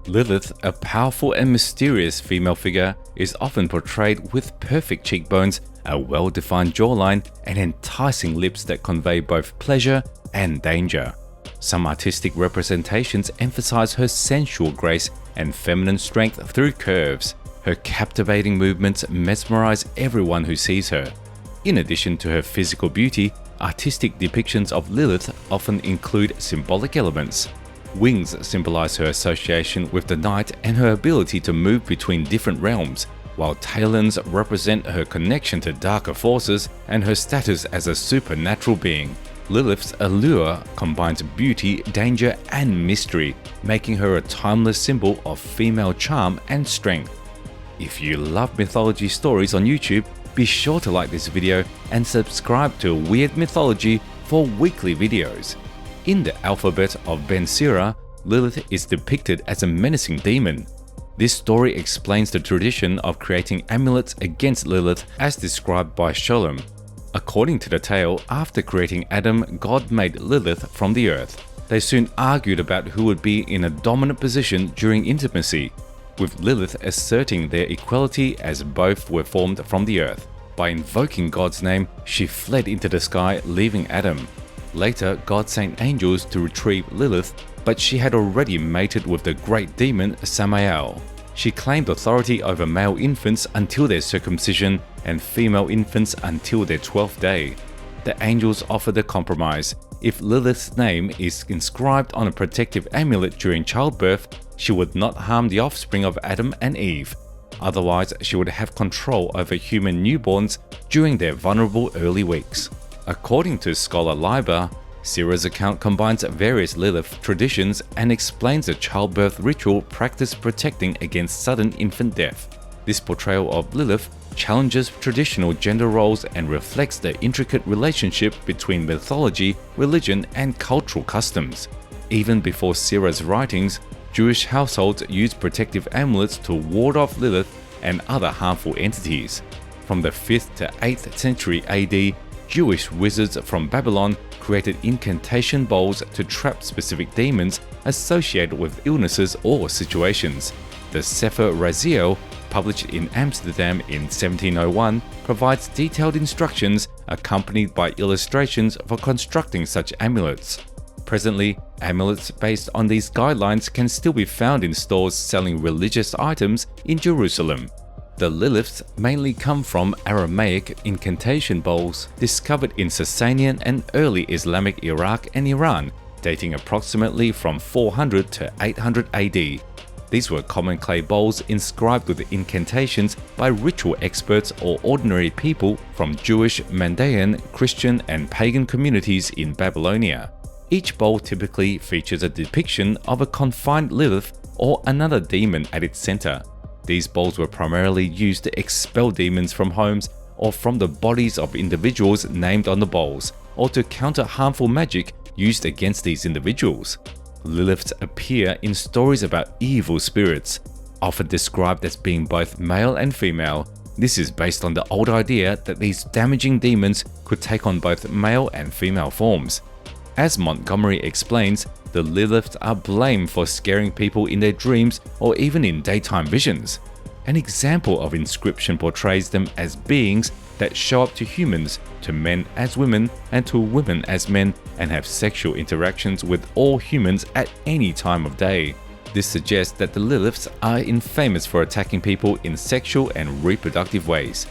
Lilith, a powerful and mysterious female figure, is often portrayed with perfect cheekbones, a well-defined jawline, and enticing lips that convey both pleasure and danger. Some artistic representations emphasize her sensual grace and feminine strength through curves. Her captivating movements mesmerize everyone who sees her. In addition to her physical beauty, artistic depictions of Lilith often include symbolic elements. Wings symbolize her association with the night and her ability to move between different realms, while talons represent her connection to darker forces and her status as a supernatural being. Lilith's allure combines beauty, danger, and mystery, making her a timeless symbol of female charm and strength. If you love mythology stories on YouTube, be sure to like this video and subscribe to Weird Mythology for weekly videos. In the alphabet of Ben Sira, Lilith is depicted as a menacing demon. This story explains the tradition of creating amulets against Lilith as described by Sholem. According to the tale, after creating Adam, God made Lilith from the earth. They soon argued about who would be in a dominant position during intimacy, with Lilith asserting their equality as both were formed from the earth. By invoking God's name, she fled into the sky, leaving Adam. Later, God sent angels to retrieve Lilith, but she had already mated with the great demon Samael. She claimed authority over male infants until their circumcision and female infants until their 12th day. The angels offered a compromise. If Lilith's name is inscribed on a protective amulet during childbirth, she would not harm the offspring of Adam and Eve. Otherwise, she would have control over human newborns during their vulnerable early weeks. According to scholar Liber, Sira's account combines various Lilith traditions and explains a childbirth ritual practiced protecting against sudden infant death. This portrayal of Lilith challenges traditional gender roles and reflects the intricate relationship between mythology, religion, and cultural customs. Even before Sira's writings, Jewish households used protective amulets to ward off Lilith and other harmful entities. From the 5th to 8th century AD, Jewish wizards from Babylon created incantation bowls to trap specific demons associated with illnesses or situations. The Sefer Raziel, published in Amsterdam in 1701, provides detailed instructions accompanied by illustrations for constructing such amulets. Presently, amulets based on these guidelines can still be found in stores selling religious items in Jerusalem. The Liliths mainly come from Aramaic incantation bowls discovered in Sasanian and early Islamic Iraq and Iran, dating approximately from 400 to 800 AD. These were common clay bowls inscribed with incantations by ritual experts or ordinary people from Jewish, Mandaean, Christian, and pagan communities in Babylonia. Each bowl typically features a depiction of a confined Lilith or another demon at its center. These bowls were primarily used to expel demons from homes or from the bodies of individuals named on the bowls, or to counter harmful magic used against these individuals. Liliths appear in stories about evil spirits, often described as being both male and female. This is based on the old idea that these damaging demons could take on both male and female forms. As Montgomery explains, the Liliths are blamed for scaring people in their dreams or even in daytime visions. An example of inscription portrays them as beings that show up to humans, to men as women, and to women as men, and have sexual interactions with all humans at any time of day. This suggests that the Liliths are infamous for attacking people in sexual and reproductive ways.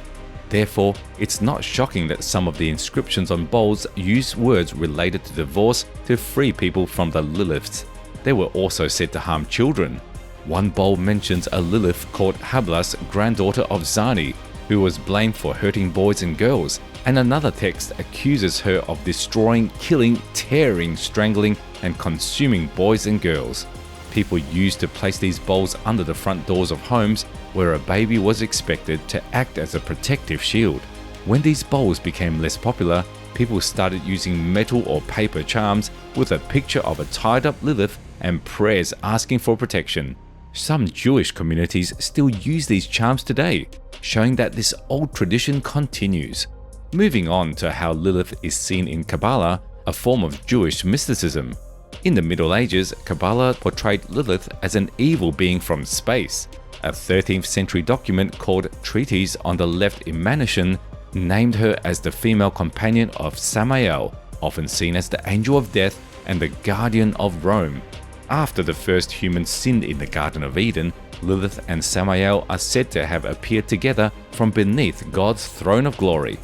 Therefore, it's not shocking that some of the inscriptions on bowls use words related to divorce to free people from the Liliths. They were also said to harm children. One bowl mentions a Lilith called Hablas, granddaughter of Zani, who was blamed for hurting boys and girls, and another text accuses her of destroying, killing, tearing, strangling, and consuming boys and girls. People used to place these bowls under the front doors of homes where a baby was expected to act as a protective shield. When these bowls became less popular, people started using metal or paper charms with a picture of a tied-up Lilith and prayers asking for protection. Some Jewish communities still use these charms today, showing that this old tradition continues. Moving on to how Lilith is seen in Kabbalah, a form of Jewish mysticism. In the Middle Ages, Kabbalah portrayed Lilith as an evil being from space. A 13th century document called Treatise on the Left Emanation named her as the female companion of Samael, often seen as the angel of death and the guardian of Rome. After the first humans sinned in the Garden of Eden, Lilith and Samael are said to have appeared together from beneath God's throne of glory.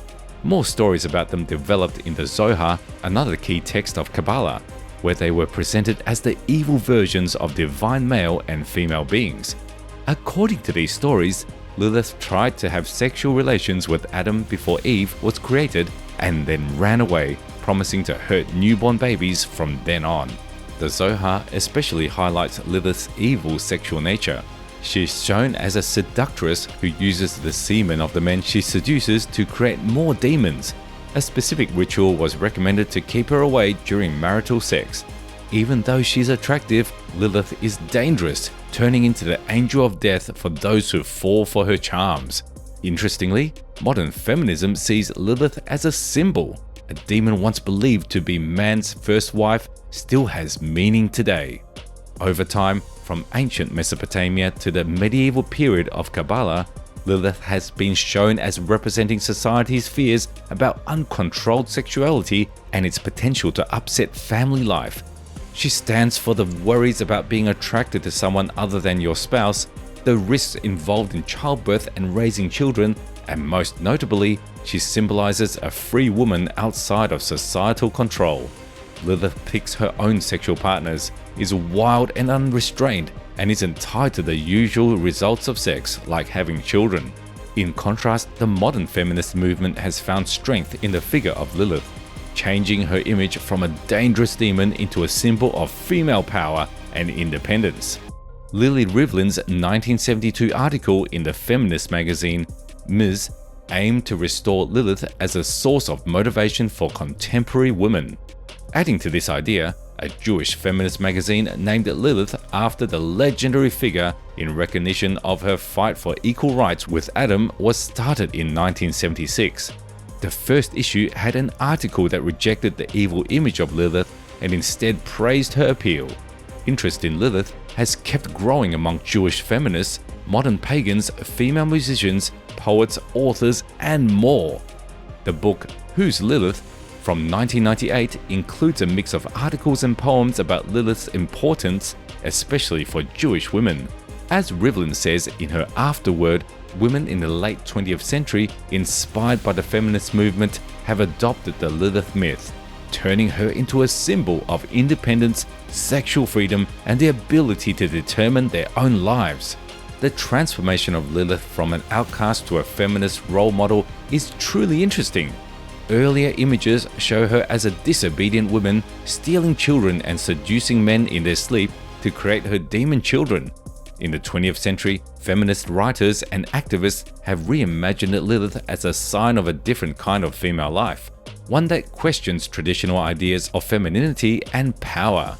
More stories about them developed in the Zohar, another key text of Kabbalah, where they were presented as the evil versions of divine male and female beings. According to these stories, Lilith tried to have sexual relations with Adam before Eve was created and then ran away, promising to hurt newborn babies from then on. The Zohar especially highlights Lilith's evil sexual nature. She is shown as a seductress who uses the semen of the men she seduces to create more demons. A specific ritual was recommended to keep her away during marital sex. Even though she's attractive, Lilith is dangerous, turning into the angel of death for those who fall for her charms. Interestingly, modern feminism sees Lilith as a symbol. A demon once believed to be man's first wife still has meaning today. Over time, from ancient Mesopotamia to the medieval period of Kabbalah, Lilith has been shown as representing society's fears about uncontrolled sexuality and its potential to upset family life. She stands for the worries about being attracted to someone other than your spouse, the risks involved in childbirth and raising children, and most notably, she symbolizes a free woman outside of societal control. Lilith picks her own sexual partners, is wild and unrestrained, and isn't tied to the usual results of sex like having children. In contrast, the modern feminist movement has found strength in the figure of Lilith, changing her image from a dangerous demon into a symbol of female power and independence. Lily Rivlin's 1972 article in the feminist magazine Ms. aimed to restore Lilith as a source of motivation for contemporary women. Adding to this idea, a Jewish feminist magazine named Lilith after the legendary figure in recognition of her fight for equal rights with Adam was started in 1976. The first issue had an article that rejected the evil image of Lilith and instead praised her appeal. Interest in Lilith has kept growing among Jewish feminists, modern pagans, female musicians, poets, authors, and more. The book Who's Lilith? From 1998 includes a mix of articles and poems about Lilith's importance, especially for Jewish women. As Rivlin says in her afterword, women in the late 20th century, inspired by the feminist movement, have adopted the Lilith myth, turning her into a symbol of independence, sexual freedom, and the ability to determine their own lives. The transformation of Lilith from an outcast to a feminist role model is truly interesting. Earlier images show her as a disobedient woman, stealing children and seducing men in their sleep to create her demon children. In the 20th century, feminist writers and activists have reimagined Lilith as a sign of a different kind of female life, one that questions traditional ideas of femininity and power.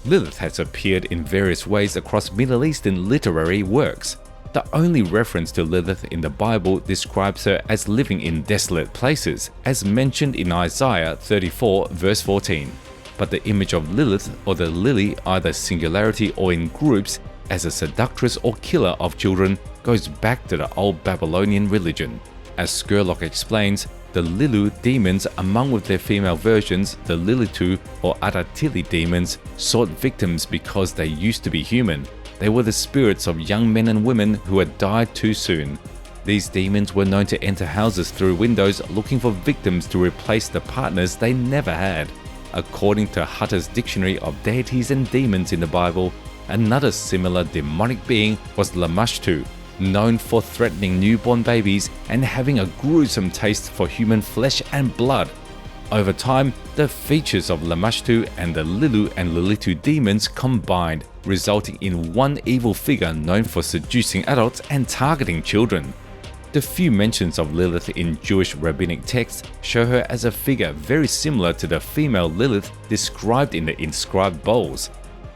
Lilith has appeared in various ways across Middle Eastern literary works. The only reference to Lilith in the Bible describes her as living in desolate places, as mentioned in Isaiah 34 verse 14. But the image of Lilith or the lily, either singularity or in groups, as a seductress or killer of children, goes back to the old Babylonian religion. As Skurlock explains, the Lilu demons, among with their female versions, the Lilitu or Aratili demons, sought victims because they used to be human. They were the spirits of young men and women who had died too soon. These demons were known to enter houses through windows looking for victims to replace the partners they never had. According to Hutter's Dictionary of Deities and Demons in the Bible, another similar demonic being was Lamashtu, known for threatening newborn babies and having a gruesome taste for human flesh and blood. Over time, the features of Lamashtu and the Lilu and Lilitu demons combined, resulting in one evil figure known for seducing adults and targeting children. The few mentions of Lilith in Jewish rabbinic texts show her as a figure very similar to the female Lilith described in the inscribed bowls.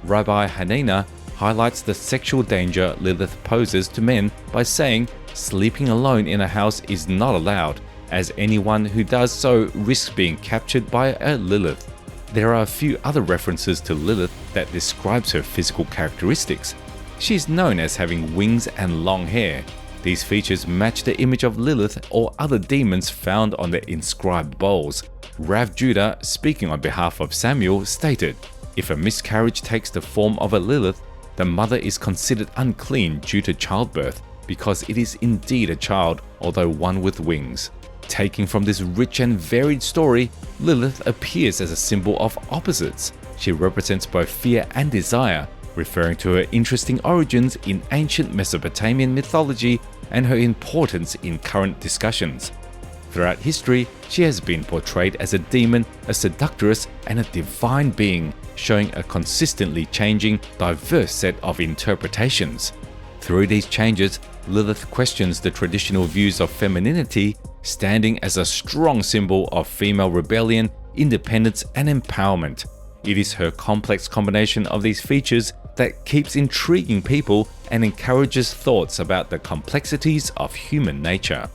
Rabbi Hanina highlights the sexual danger Lilith poses to men by saying sleeping alone in a house is not allowed, as anyone who does so risks being captured by a Lilith. There are a few other references to Lilith that describes her physical characteristics. She is known as having wings and long hair. These features match the image of Lilith or other demons found on the inscribed bowls. Rav Judah, speaking on behalf of Samuel, stated, "If a miscarriage takes the form of a Lilith, the mother is considered unclean due to childbirth, because it is indeed a child, although one with wings." Taking from this rich and varied story, Lilith appears as a symbol of opposites. She represents both fear and desire, referring to her interesting origins in ancient Mesopotamian mythology and her importance in current discussions. Throughout history, she has been portrayed as a demon, a seductress, and a divine being, showing a consistently changing, diverse set of interpretations. Through these changes, Lilith questions the traditional views of femininity, standing as a strong symbol of female rebellion, independence, and empowerment. It is her complex combination of these features that keeps intriguing people and encourages thoughts about the complexities of human nature.